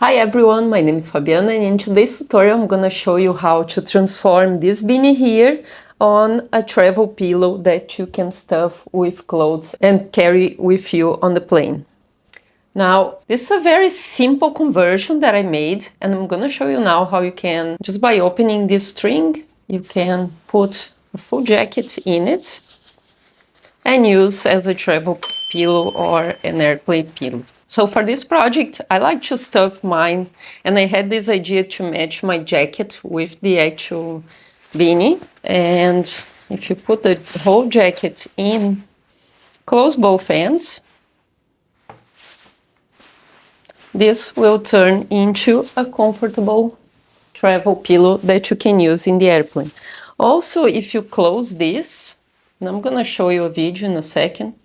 Hi everyone, my name is Fabiana and in today's tutorial I'm gonna show you how to transform this beanie here on a travel pillow that you can stuff with clothes and carry with you on the plane. Now, this is a very simple conversion that I made and I'm gonna show you now how you can, just by opening this string, you can put a full jacket in it and use as a travel pillow or an airplane pillow. So for this project, I like to stuff mine, and I had this idea to match my jacket with the actual beanie. And if you put the whole jacket in, close both ends, this will turn into a comfortable travel pillow that you can use in the airplane. Also, if you close this, and I'm gonna show you a video in a second,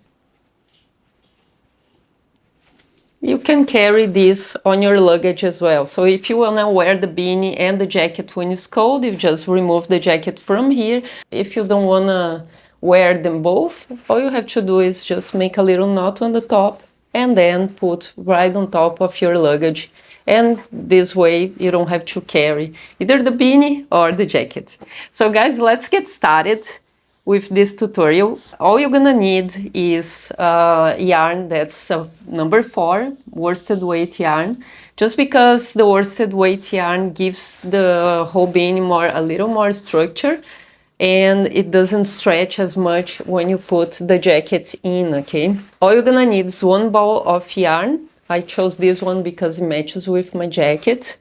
you can carry this on your luggage as well. So if you wanna wear the beanie and the jacket when it's cold, you just remove the jacket from here. If you don't wanna wear them both, all you have to do is just make a little knot on the top and then put right on top of your luggage. And this way you don't have to carry either the beanie or the jacket. So guys, let's get started with this tutorial. All you're gonna need is yarn that's number 4 worsted weight yarn, just because the worsted weight yarn gives the whole beanie a little more structure and it doesn't stretch as much when you put the jacket in, okay? All you're gonna need is 1 ball of yarn. I chose this one because it matches with my jacket,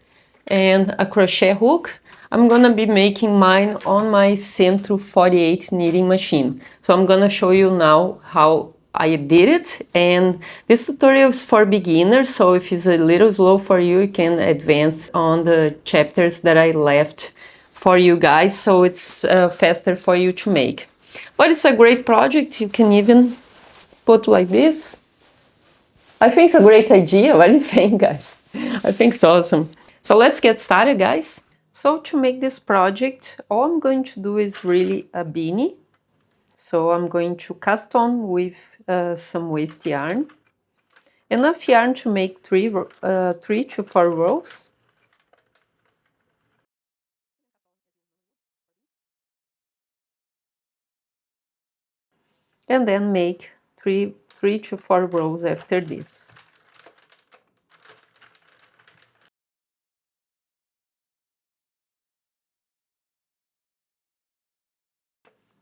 and a crochet hook. I'm gonna be making mine on my Sentro 48 knitting machine. So I'm gonna show you now how I did it, and this tutorial is for beginners, so if it's a little slow for you, you can advance on the chapters that I left for you guys, so it's faster for you to make. But it's a great project. You can even put like this. I think it's a great idea. What do you think, guys? I think it's awesome. So let's get started, guys. So to make this project, all I'm going to do is really a beanie. So I'm going to cast on with some waste yarn. Enough yarn to make 3 to 4 rows. And then make 3 to 4 rows after this.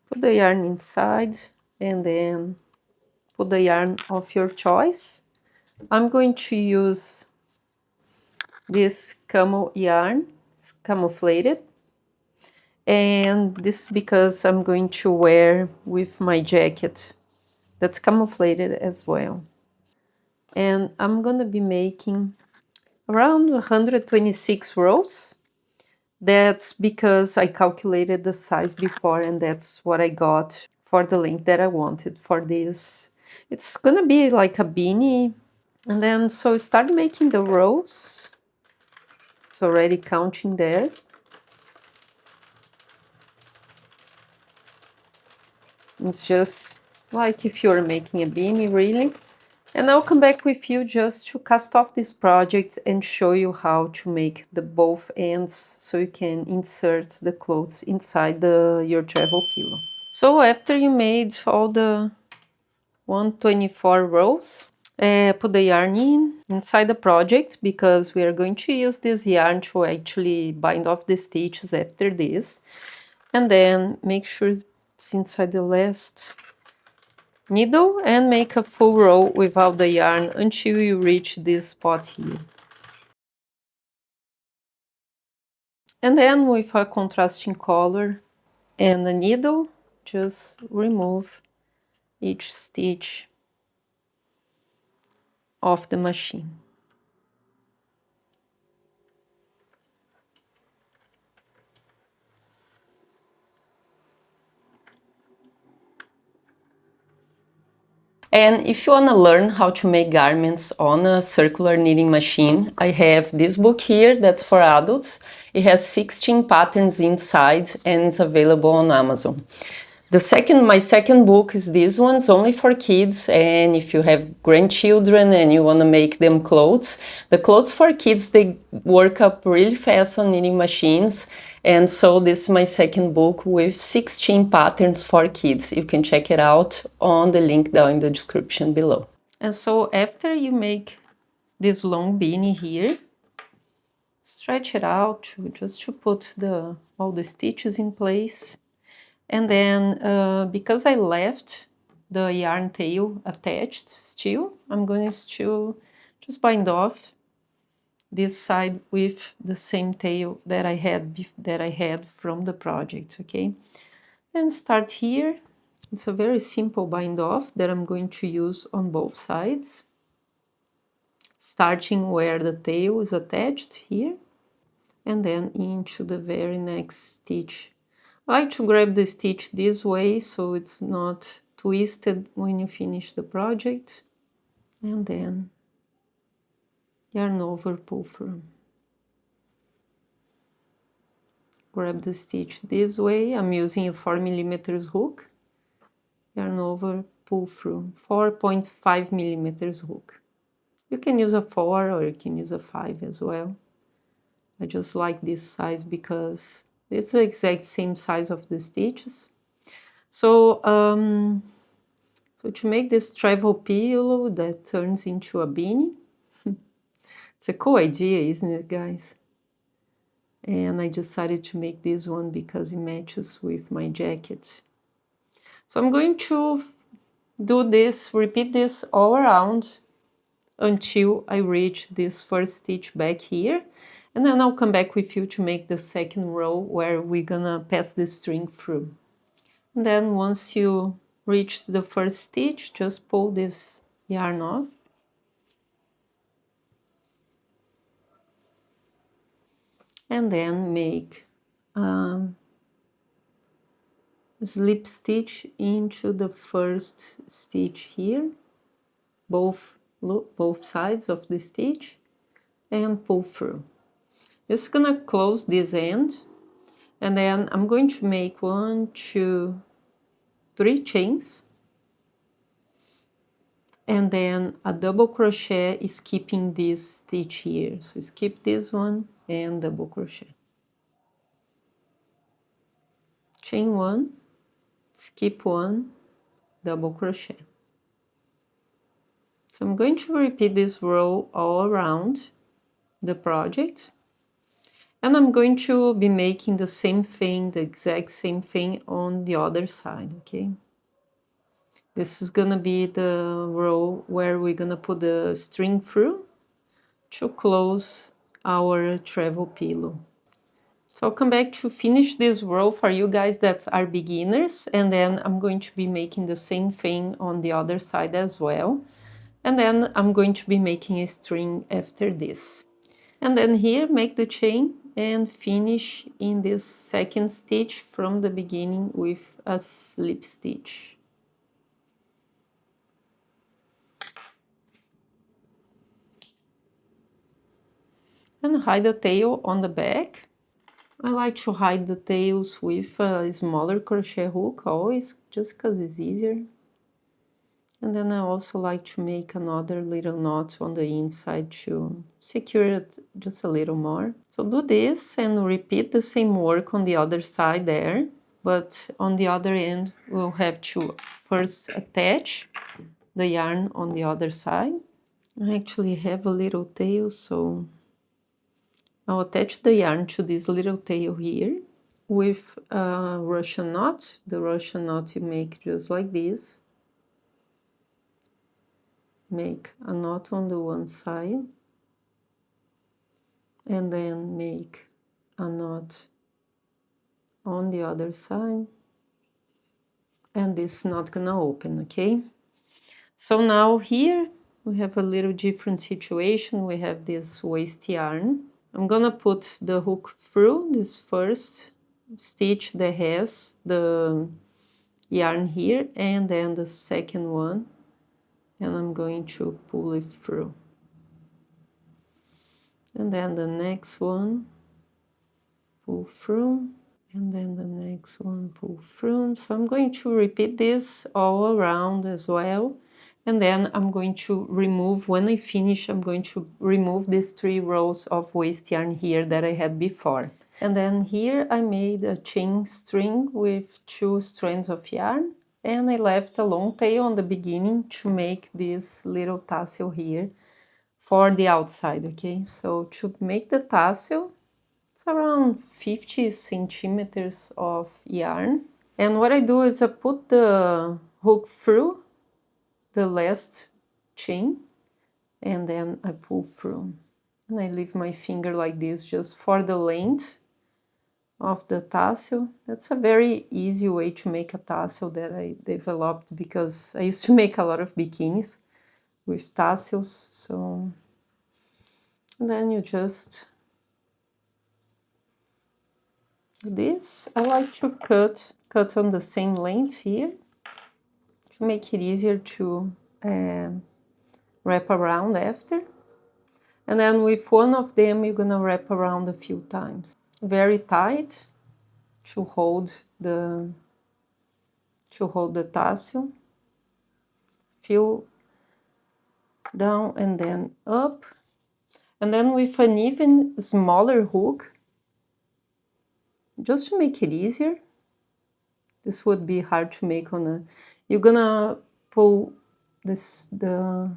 Put the yarn inside and then put the yarn of your choice. I'm going to use this camel yarn, it's camouflated, and this is because I'm going to wear with my jacket that's camouflated as well. And I'm gonna be making around 126 rows. That's because I calculated the size before and that's what I got for the length that I wanted for this. It's gonna be like a beanie. And then so start making the rows. It's already counting there. It's just like if you're making a beanie, really. And I'll come back with you just to cast off this project and show you how to make the both ends so you can insert the clothes inside your travel pillow. So after you made all the 124 rows, put the yarn inside the project, because we are going to use this yarn to actually bind off the stitches after this. And then make sure it's inside the last needle and make a full row without the yarn until you reach this spot here. And then with a contrasting color and a needle, just remove each stitch of the machine. And if you want to learn how to make garments on a circular knitting machine, I have this book here that's for adults. It has 16 patterns inside and it's available on Amazon. My second book is this one. It's only for kids, and if you have grandchildren and you want to make them clothes, the clothes for kids, they work up really fast on knitting machines. And so this is my second book with 16 patterns for kids. You can check it out on the link down in the description below. And so after you make this long beanie here, stretch it out just to put all the stitches in place. And then because I left the yarn tail attached still, I'm going to just bind off this side with the same tail that I had from the project, okay? And start here. It's a very simple bind off that I'm going to use on both sides, starting where the tail is attached here, and then into the very next stitch. I like to grab the stitch this way so it's not twisted when you finish the project. And then yarn over, pull through. Grab the stitch this way. I'm using a 4mm hook. Yarn over, pull through. 4.5mm hook. You can use a 4 or you can use a 5 as well. I just like this size because it's the exact same size of the stitches. So, so to make this travel pillow that turns into a beanie, it's a cool idea, isn't it, guys? And I decided to make this one because it matches with my jacket. So I'm going to do this, repeat this all around until I reach this first stitch back here. And then I'll come back with you to make the second row where we're gonna pass the string through. And then once you reach the first stitch, just pull this yarn off. And then make a slip stitch into the first stitch here, both sides of the stitch, and pull through. This is gonna close this end, and then I'm going to make 1, 2, 3 chains, and then a double crochet skipping this stitch here. So skip this one and double crochet. Chain 1, skip 1, double crochet. So I'm going to repeat this row all around the project, and I'm going to be making the same thing, the exact same thing on the other side, okay? This is gonna be the row where we're gonna put the string through to close our travel pillow. So I'll come back to finish this row for you guys that are beginners, and then I'm going to be making the same thing on the other side as well. And then I'm going to be making a string after this. And then here, make the chain and finish in this second stitch from the beginning with a slip stitch. And hide the tail on the back. I like to hide the tails with a smaller crochet hook always, just because it's easier. And then I also like to make another little knot on the inside to secure it just a little more. So do this and repeat the same work on the other side there, but on the other end we'll have to first attach the yarn on the other side. I actually have a little tail, so I'll attach the yarn to this little tail here with a Russian knot. The Russian knot you make just like this. Make a knot on the one side and then make a knot on the other side, and this is not gonna open, okay? So now here we have a little different situation. We have this waste yarn. I'm gonna put the hook through this first stitch that has the yarn here, and then the second one, and I'm going to pull it through. And then the next one, pull through, And then the next one, pull through. So I'm going to repeat this all around as well. And then I'm going to remove, when I finish, I'm going to remove these 3 rows of waste yarn here that I had before. And then here I made a chain string with 2 strands of yarn. And I left a long tail on the beginning to make this little tassel here for the outside, okay? So to make the tassel, it's around 50 centimeters of yarn. And what I do is I put the hook through the last chain and then I pull through. And I leave my finger like this just for the length of the tassel. That's a very easy way to make a tassel that I developed because I used to make a lot of bikinis with tassels. So and then you just do this. I like to cut on the same length here to make it easier to wrap around after. And then with one of them, you're gonna wrap around a few times. Very tight to hold the tassel. Feel down and then up. And then with an even smaller hook, just to make it easier. This would be hard to make on a... You're gonna pull the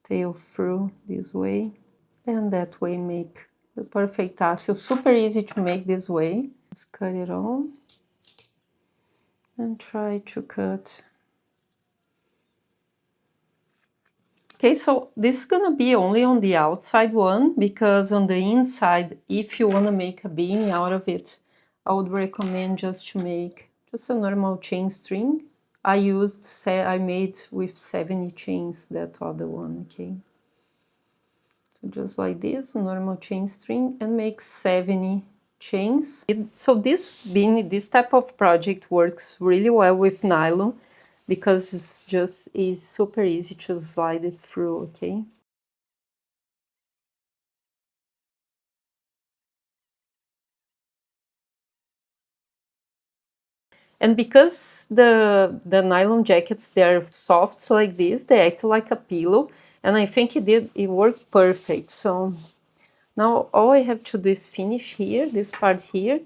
tail through this way. And that way make the perfect tassel. Super easy to make this way. Just cut it on. And try to cut. Okay, so this is gonna be only on the outside one, because on the inside, if you wanna make a beanie out of it, I would recommend just to make just a normal chain string. I made with 70 chains that other one, okay? So just like this, a normal chain string, and make 70 chains. So this beanie, this type of project works really well with nylon, because it's just is super easy to slide it through, okay? And because the nylon jackets, they're soft like this, they act like a pillow, and I think it worked perfect. So now all I have to do is finish here, this part here,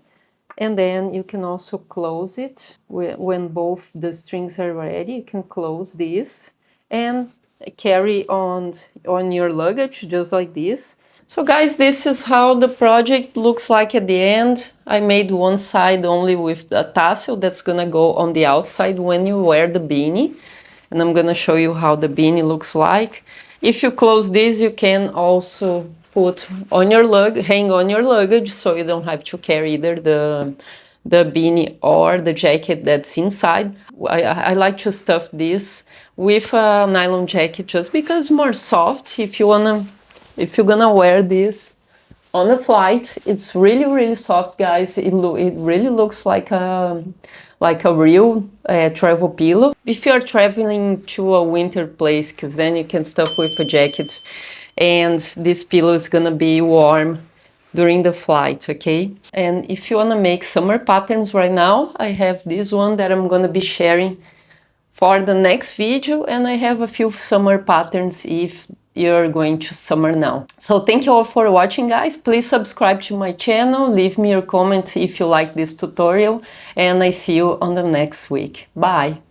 and then you can also close it when both the strings are ready. You can close this and carry on your luggage just like this. So guys, this is how the project looks like at the end. I made one side only with a tassel that's gonna go on the outside when you wear the beanie. And I'm gonna show you how the beanie looks like. If you close this, you can also put on your hang on your luggage, so you don't have to carry either the beanie or the jacket that's inside. I like to stuff this with a nylon jacket just because it's more soft. If you're gonna wear this on a flight, it's really, really soft, guys. It really looks like a real travel pillow. If you're traveling to a winter place, because then you can stuff with a jacket, and this pillow is gonna be warm during the flight, okay? And if you wanna make summer patterns right now, I have this one that I'm gonna be sharing for the next video, and I have a few summer patterns if you're going to summer now. So thank you all for watching, guys. Please subscribe to my channel, leave me your comment if you like this tutorial, and I see you on the next week. Bye!